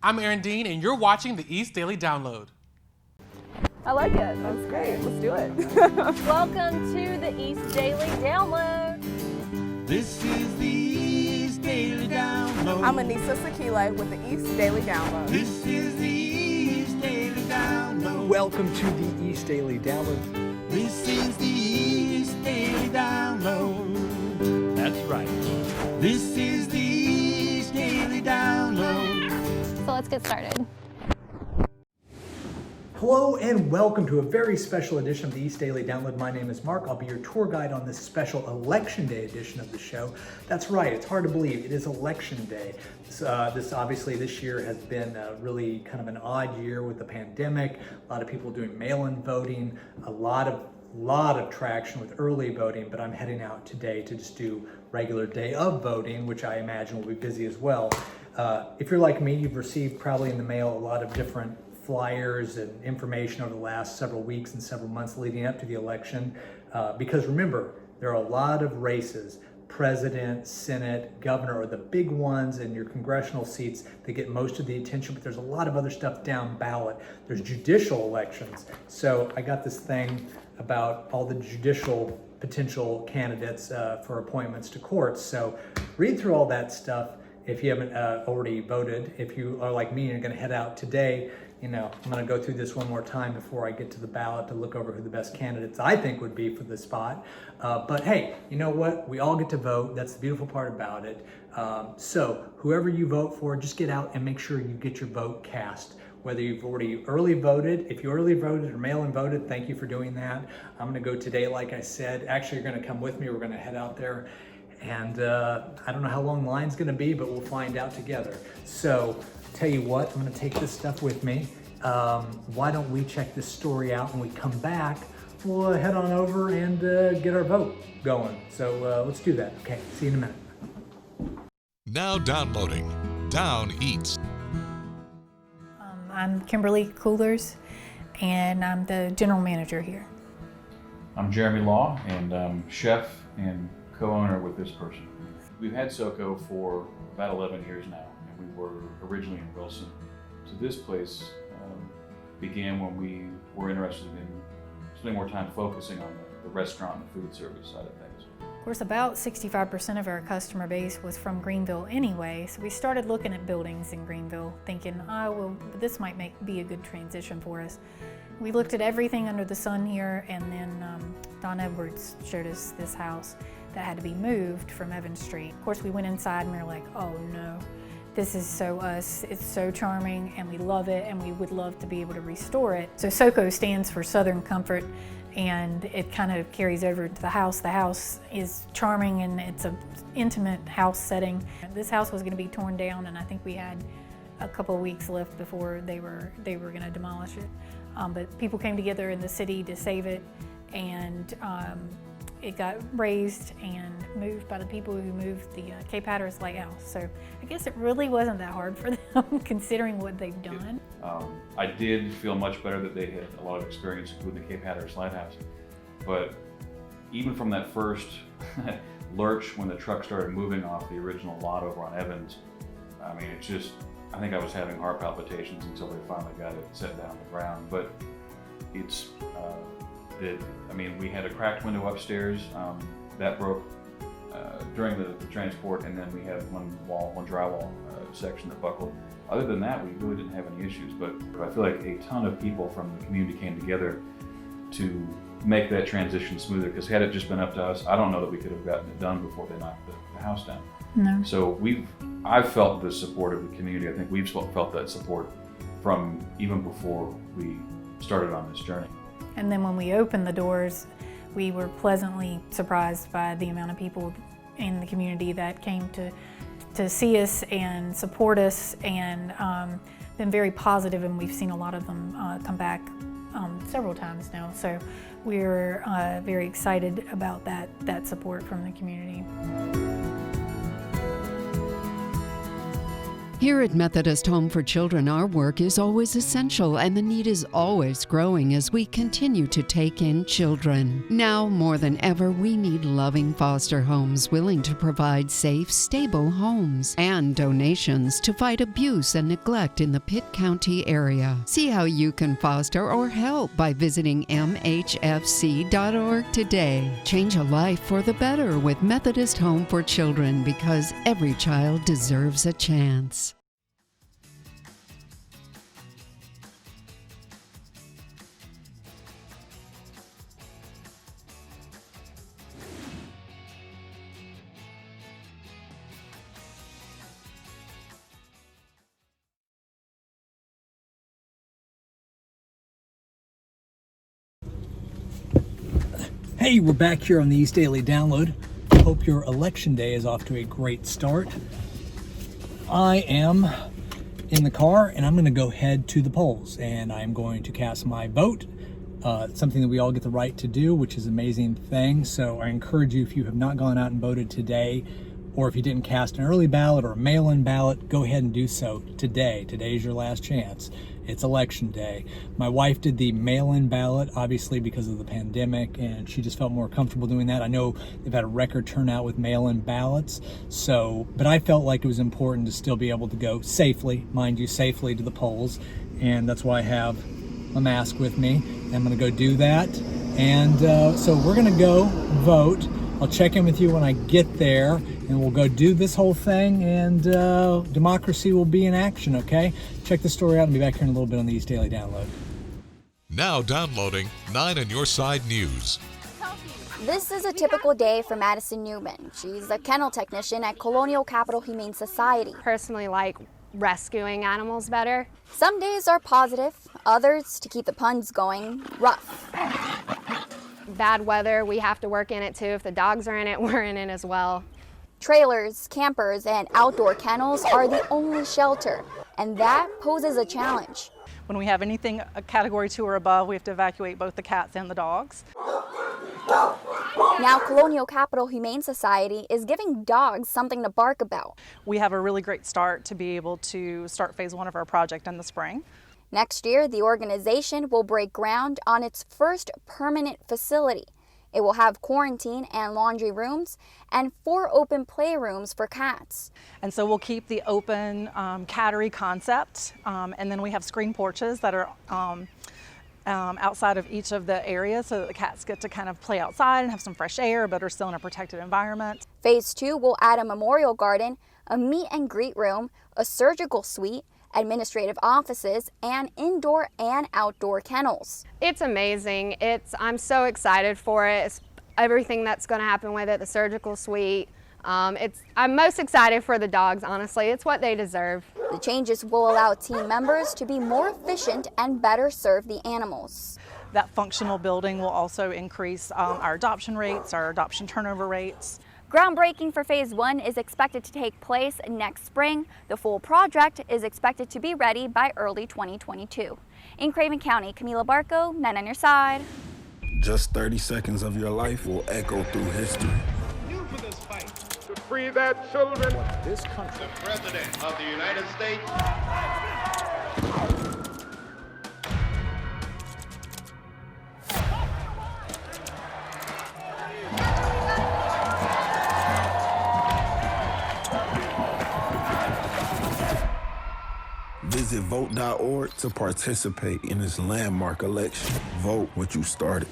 I'm Aaron Dean, and you're watching the East Daily Download. I like it. That's great. Let's do it. Welcome to the East Daily Download. This is the East Daily Download. I'm Anissa Sakile with the East Daily Download. This is the East Daily Download. Welcome to the East Daily Download. This is the East Daily Download. That's right. This is the East Daily Download. So let's get started. Hello and welcome to a very special edition of the East Daily Download. My name is Mark. I'll be your tour guide on this special Election Day edition of the show. That's right, it's hard to believe. It is Election Day. This year has been really kind of an odd year with the pandemic. A lot of people doing mail-in voting, a lot of traction with early voting, but I'm heading out today to just do regular day of voting, which I imagine will be busy as well. If you're like me, you've received probably in the mail a lot of different flyers and information over the last several weeks and several months leading up to the election. Because remember, there are a lot of races, president, senate, governor are the big ones in your congressional seats that get most of the attention, but there's a lot of other stuff down ballot. There's judicial elections. So I got this thing about all the judicial potential candidates for appointments to courts. So read through all that stuff if you haven't already voted. If you are like me and are gonna head out today, I'm going to go through this one more time before I get to the ballot to look over who the best candidates I think would be for the spot. But hey, you know what? We all get to vote. That's the beautiful part about it. So whoever you vote for, just get out and make sure you get your vote cast. Whether you've already early voted, if you early voted or mail-in voted, thank you for doing that. I'm going to go today, like I said. Actually, you're going to come with me. We're going to head out there. And I don't know how long the line's going to be, but we'll find out together. So tell you what, I'm going to take this stuff with me. Why don't we check this story out? When we come back, we'll head on over and get our vote going. So let's do that. Okay, see you in a minute. Now downloading Down Eats. I'm Kimberly Coolers, and I'm the general manager here. I'm Jeremy Law, and I'm chef and co-owner with this person. We've had SoCo for about 11 years now, and we were originally in Wilson. So this place began when we were interested in spending more time focusing on the restaurant and food service side of things. Of course, about 65% of our customer base was from Greenville anyway, so we started looking at buildings in Greenville, thinking, this might be a good transition for us. We looked at everything under the sun here, and then Don Edwards showed us this house that had to be moved from Evans Street. Of course, we went inside and we were like, oh no, this is so us, it's so charming, and we love it, and we would love to be able to restore it. So SoCo stands for Southern Comfort, and it kind of carries over to the house. The house is charming, and it's an intimate house setting. This house was gonna be torn down, and I think we had a couple of weeks left before they were gonna demolish it. But people came together in the city to save it, and it got raised and moved by the people who moved the Cape Hatteras Lighthouse. So I guess it really wasn't that hard for them considering what they've done. I did feel much better that they had a lot of experience with the Cape Hatteras Lighthouse. But even from that first lurch when the truck started moving off the original lot over on Evans, I think I was having heart palpitations until they finally got it set down on the ground. But it's, we had a cracked window upstairs that broke during the transport, and then we had one drywall section that buckled. Other than that, we really didn't have any issues, but I feel like a ton of people from the community came together to make that transition smoother, because had it just been up to us, I don't know that we could have gotten it done before they knocked the house down. No. So I've felt the support of the community. I think we've felt that support from even before we started on this journey. And then when we opened the doors, we were pleasantly surprised by the amount of people in the community that came to see us and support us, and been very positive, and we've seen a lot of them come back several times now. So we're very excited about that support from the community. Here at Methodist Home for Children, our work is always essential and the need is always growing as we continue to take in children. Now more than ever, we need loving foster homes willing to provide safe, stable homes and donations to fight abuse and neglect in the Pitt County area. See how you can foster or help by visiting mhfc.org today. Change a life for the better with Methodist Home for Children, because every child deserves a chance. Hey, we're back here on the East Daily Download. Hope your election day is off to a great start. I am in the car and I'm going to go head to the polls and I'm going to cast my vote. Something that we all get the right to do, which is an amazing thing. So I encourage you, if you have not gone out and voted today, or if you didn't cast an early ballot or a mail-in ballot, go ahead and do so today. Today's your last chance. It's election day. My wife did the mail-in ballot, obviously because of the pandemic, and she just felt more comfortable doing that. I know they've had a record turnout with mail-in ballots, but I felt like it was important to still be able to go safely, mind you, safely to the polls, and that's why I have my mask with me. I'm gonna go do that, and so we're gonna go vote. I'll check in with you when I get there, and we'll go do this whole thing, and democracy will be in action, okay? Check the story out and be back here in a little bit on the East Daily Download. Now downloading 9 on Your Side News. This is a typical day for Madison Newman. She's a kennel technician at Colonial Capital Humane Society. Personally like rescuing animals better. Some days are positive, others, to keep the puns going, rough. Bad weather, we have to work in it too. If the dogs are in it, we're in it as well. Trailers, campers, and outdoor kennels are the only shelter, and that poses a challenge. When we have anything a category 2 or above, we have to evacuate both the cats and the dogs. Now Colonial Capital Humane Society is giving dogs something to bark about. We have a really great start to be able to start phase 1 of our project in the spring. Next year, the organization will break ground on its first permanent facility. It will have quarantine and laundry rooms and 4 open playrooms for cats. And so we'll keep the open cattery concept, and then we have screen porches that are outside of each of the areas so that the cats get to kind of play outside and have some fresh air but are still in a protected environment. Phase 2 will add a memorial garden, a meet and greet room, a surgical suite, administrative offices, and indoor and outdoor kennels. It's amazing. I'm so excited for it. It's everything that's going to happen with it, the surgical suite. I'm most excited for the dogs, honestly. It's what they deserve. The changes will allow team members to be more efficient and better serve the animals. That functional building will also increase our adoption rates, our adoption turnover rates. Groundbreaking for Phase 1 is expected to take place next spring. The full project is expected to be ready by early 2022. In Craven County, Camila Barco, 9 on Your Side. Just 30 seconds of your life will echo through history. New for this fight to free their children. This country. The President of the United States. Visit vote.org to participate in this landmark election. Vote what you started.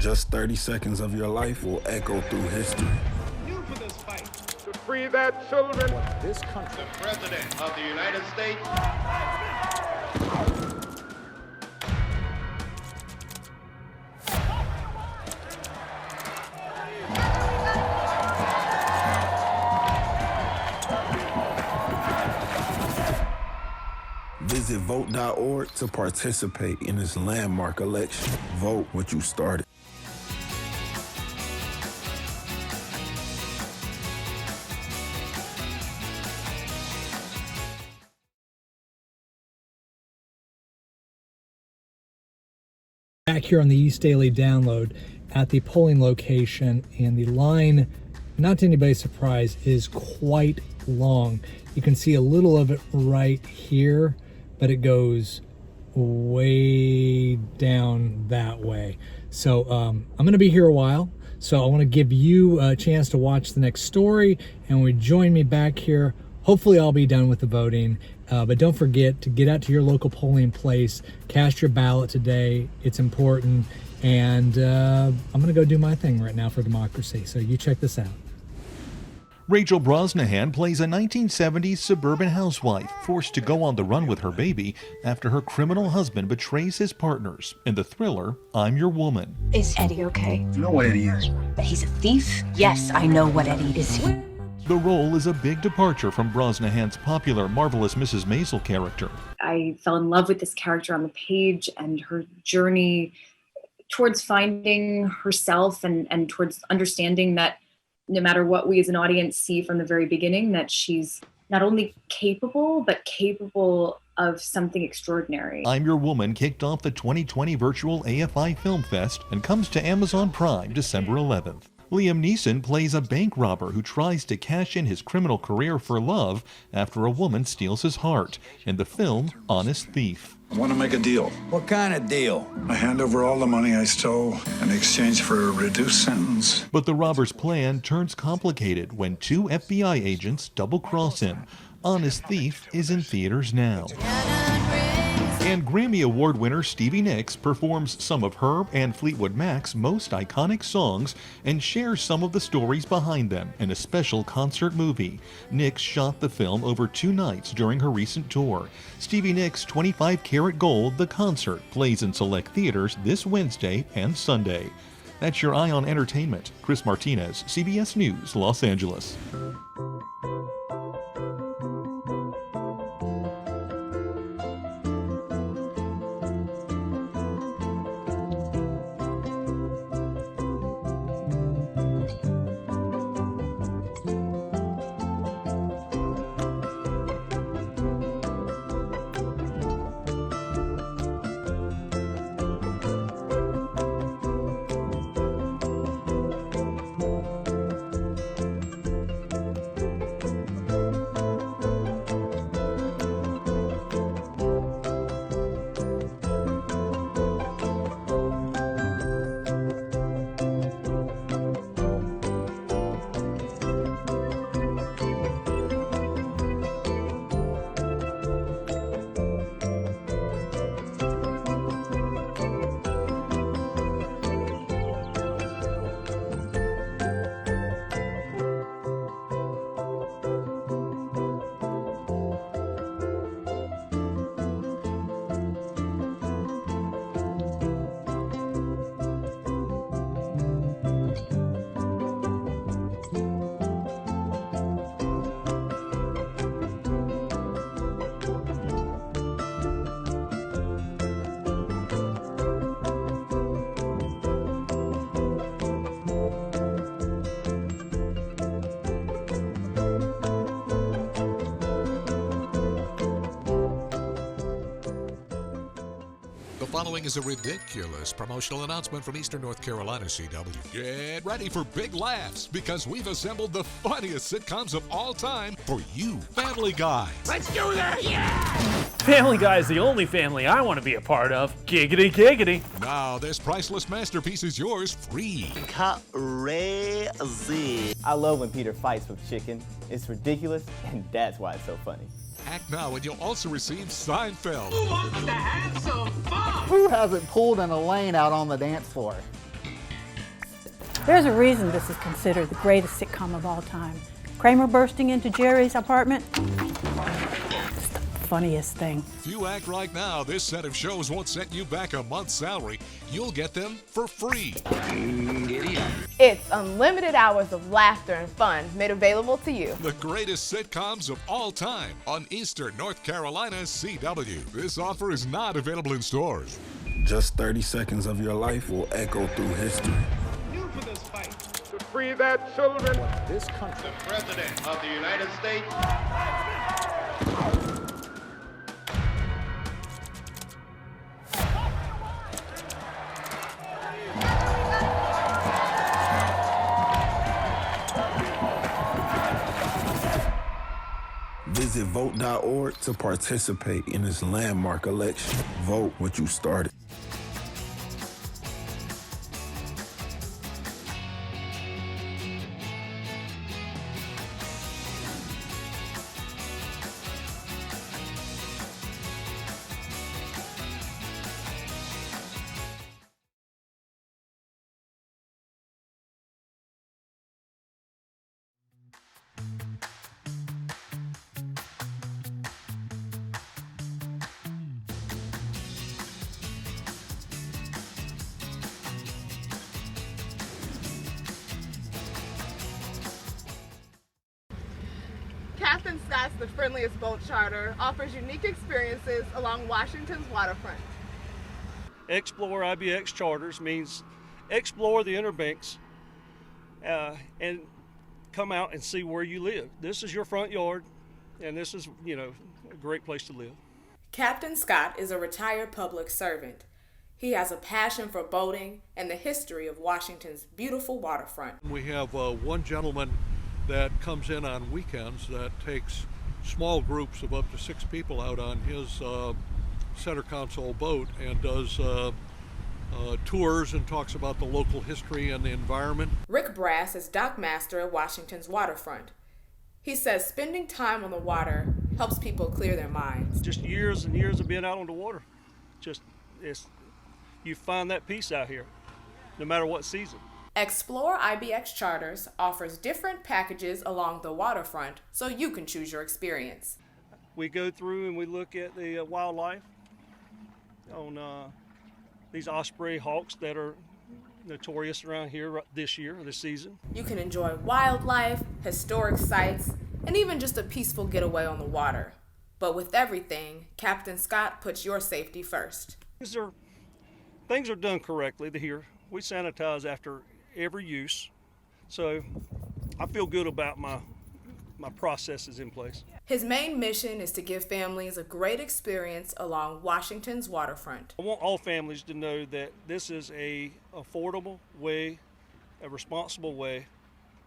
Just 30 seconds of your life will echo through history. New for this fight. To free their children. This country. The President of the United States. Visit vote.org to participate in this landmark election. Vote what you started. Back here on the East Daily Download at the polling location, and the line, not to anybody's surprise, is quite long. You can see a little of it right here, but it goes way down that way. So I'm going to be here a while, so I want to give you a chance to watch the next story, and when you join me back here, hopefully I'll be done with the voting. But don't forget to get out to your local polling place, cast your ballot today. It's important. And I'm going to go do my thing right now for democracy. So you check this out. Rachel Brosnahan plays a 1970s suburban housewife forced to go on the run with her baby after her criminal husband betrays his partners in the thriller I'm Your Woman. Is Eddie okay? You know what Eddie is? He's a thief? Yes, I know what Eddie is. The role is a big departure from Brosnahan's popular Marvelous Mrs. Maisel character. I fell in love with this character on the page and her journey towards finding herself and towards understanding that no matter what we as an audience see from the very beginning, that she's not only capable, but capable of something extraordinary. I'm Your Woman kicked off the 2020 virtual AFI Film Fest and comes to Amazon Prime December 11th. Liam Neeson plays a bank robber who tries to cash in his criminal career for love after a woman steals his heart in the film Honest Thief. I want to make a deal. What kind of deal? I hand over all the money I stole in exchange for a reduced sentence. But the robber's plan turns complicated when two FBI agents double-cross him. Honest Thief is in theaters now. And Grammy Award winner Stevie Nicks performs some of her and Fleetwood Mac's most iconic songs and shares some of the stories behind them in a special concert movie. Nicks shot the film over 2 nights during her recent tour. Stevie Nicks' 25 Karat Gold, The Concert, plays in select theaters this Wednesday and Sunday. That's your Eye on Entertainment. Chris Martinez, CBS News, Los Angeles. The following is a ridiculous promotional announcement from Eastern North Carolina CW. Get ready for big laughs because we've assembled the funniest sitcoms of all time for you, Family Guy. Let's do that, yeah! Family Guy is the only family I want to be a part of. Giggity, giggity. Now this priceless masterpiece is yours free. Crazy. I love when Peter fights with chicken. It's ridiculous, and that's why it's so funny. Act now and you'll also receive Seinfeld. Who wants to have some fun? Who hasn't pulled in a lane out on the dance floor? There's a reason this is considered the greatest sitcom of all time. Kramer bursting into Jerry's apartment, it's the funniest thing. If you act right now, this set of shows won't set you back a month's salary. You'll get them for free. It's unlimited hours of laughter and fun made available to you. The greatest sitcoms of all time on Eastern North Carolina's CW. This offer is not available in stores. Just 30 seconds of your life will echo through history. New for this fight to free their children. This country. The President of the United States. Visit vote.org to participate in this landmark election. Vote what you started. Captain Scott's The Friendliest Boat Charter offers unique experiences along Washington's waterfront. Explore IBX Charters means explore the Inner Banks and come out and see where you live. This is your front yard, and this is, a great place to live. Captain Scott is a retired public servant. He has a passion for boating and the history of Washington's beautiful waterfront. We have one gentleman that comes in on weekends that takes small groups of up to 6 people out on his center console boat and does tours and talks about the local history and the environment. Rick Brass is dockmaster at Washington's waterfront. He says spending time on the water helps people clear their minds. Just years and years of being out on the water. You find that peace out here, no matter what season. Explore IBX Charters offers different packages along the waterfront so you can choose your experience. We go through and we look at the wildlife on these osprey hawks that are notorious around here this season. You can enjoy wildlife, historic sites, and even just a peaceful getaway on the water. But with everything, Captain Scott puts your safety first. Things are done correctly here. We sanitize after every use, so I feel good about my processes in place. His main mission is to give families a great experience along Washington's waterfront. I want all families to know that this is a affordable way, a responsible way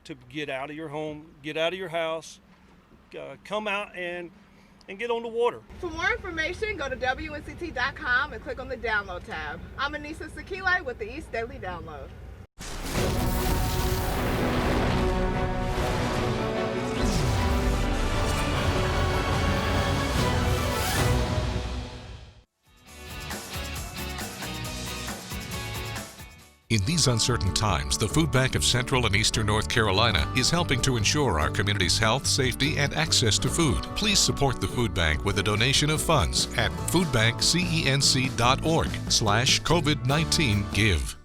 to get out of your home, get out of your house, come out and get on the water. For more information, go to WNCT.com and click on the Download tab. I'm Anissa Sakile with the East Daily Download. In these uncertain times, the Food Bank of Central and Eastern North Carolina is helping to ensure our community's health, safety, and access to food. Please support the Food Bank with a donation of funds at foodbankcenc.org/COVID-19give.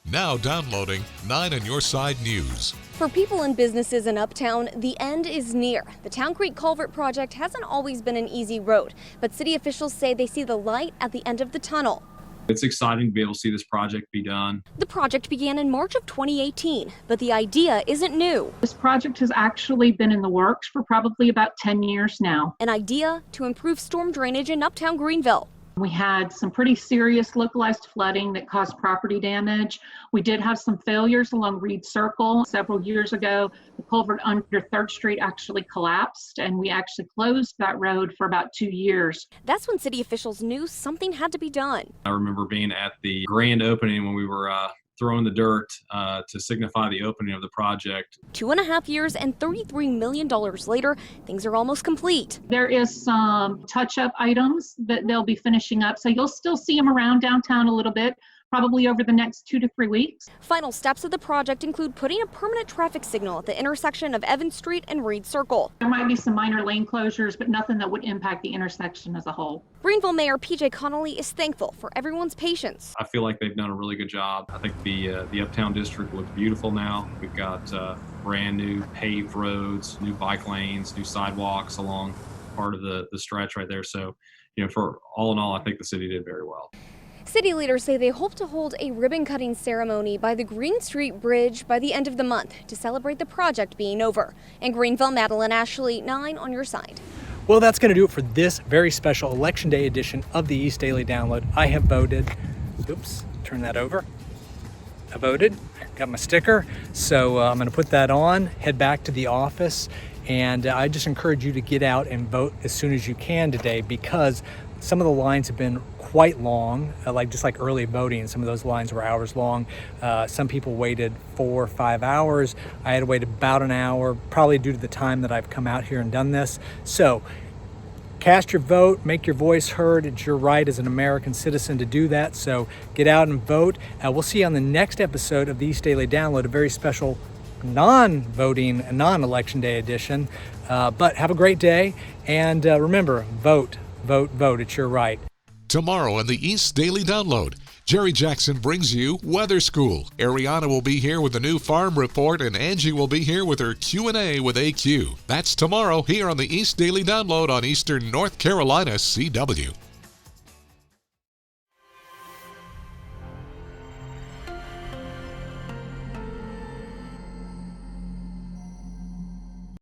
Now downloading 9 on Your Side News. For people and businesses in Uptown, the end is near. The Town Creek Culvert project hasn't always been an easy road, but city officials say they see the light at the end of the tunnel. It's exciting to be able to see this project be done. The project began in March of 2018, but the idea isn't new. This project has actually been in the works for probably about 10 years now. An idea to improve storm drainage in Uptown Greenville. We had some pretty serious localized flooding that caused property damage. We did have some failures along Reed Circle. Several years ago, the culvert under 3rd Street actually collapsed, and we actually closed that road for about 2 years. That's when city officials knew something had to be done. I remember being at the grand opening when we were throwing the dirt to signify the opening of the project. 2.5 years and $33 million later, things are almost complete. There is some touch-up items that they'll be finishing up, so you'll still see them around downtown a little bit, probably over the next 2 to 3 weeks. Final steps of the project include putting a permanent traffic signal at the intersection of Evans Street and Reed Circle. There might be some minor lane closures, but nothing that would impact the intersection as a whole. Greenville Mayor PJ Connolly is thankful for everyone's patience. I feel like they've done a really good job. I think the Uptown District looks beautiful now. We've got brand new paved roads, new bike lanes, new sidewalks along part of the stretch right there. So, for all in all, I think the city did very well. City leaders say they hope to hold a ribbon-cutting ceremony by the Green Street Bridge by the end of the month to celebrate the project being over. In Greenville, Madeline Ashley, 9 on your side. Well, that's going to do it for this very special Election Day edition of the East Daily Download. I have voted. Oops, turn that over. I voted, got my sticker, so I'm going to put that on, head back to the office, and I just encourage you to get out and vote as soon as you can today, because some of the lines have been quite long, just like early voting. Some of those lines were hours long. Some people waited 4 or 5 hours. I had to wait about an hour, probably due to the time that I've come out here and done this. So cast your vote, make your voice heard. It's your right as an American citizen to do that. So get out and vote. We'll see you on the next episode of the East Daily Download, a very special non-voting, non-election day edition. But have a great day. And remember, vote, vote, vote. It's your right. Tomorrow on the East Daily Download, Jerry Jackson brings you Weather School. Ariana will be here with the new farm report, and Angie will be here with her Q&A with AQ. That's tomorrow here on the East Daily Download on Eastern North Carolina CW.